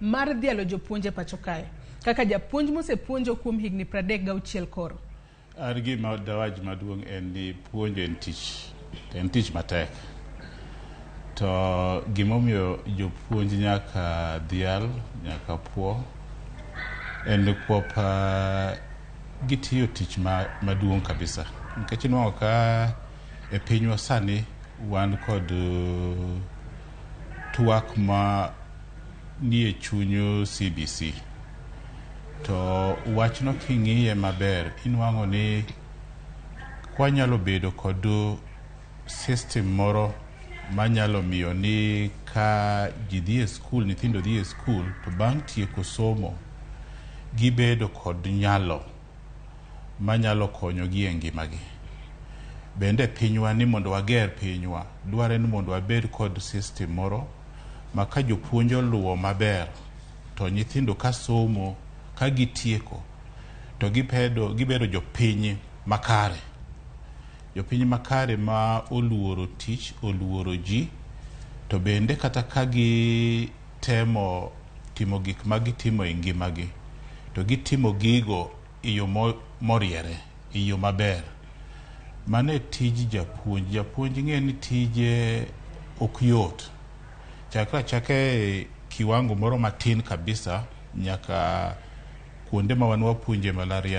mar dhialo jopuonje pacho kae kaka japuonj mosepuonjo kuom higni 36 koro. Gima dawaj maduong en ni puonjo en tich matek. To gima omiyo jopuonj nyaka dhial, nyaka puo en kuop gitiyo tich maduong kabisa. Nikech nwang'o ka e pinywa sani wan kod twak ma nie chunyo CBC. To wachno king'iye maber inwang'o ni kwanyalo bedo kod system moro manyalo miyo ni ka ji dhi e skul, nyithindo dhi e skul, to bang' tieko somo gibedo kod nyalo manyalo konyogi e ngimagi. Bende pinywa ni mondo wager pinywa dware ni mondo wabed kod system moro ma ka jopuonj oluwo maber to nyithindo ka somo ka gitieko to gibedo jopiny makare. Jopiny makare ma oluoro tich, oluoro ji, to bende kata ka gitemo timo gik ma gitimo e ngimagi to gitimo gigo e yo moriere, e yo maber. Mane tij japuonj. Japuonj ng'e ni tije ok yot. Chakre kiwango moro matin kabisa nyaka kuonde ma wan wapuonje malaria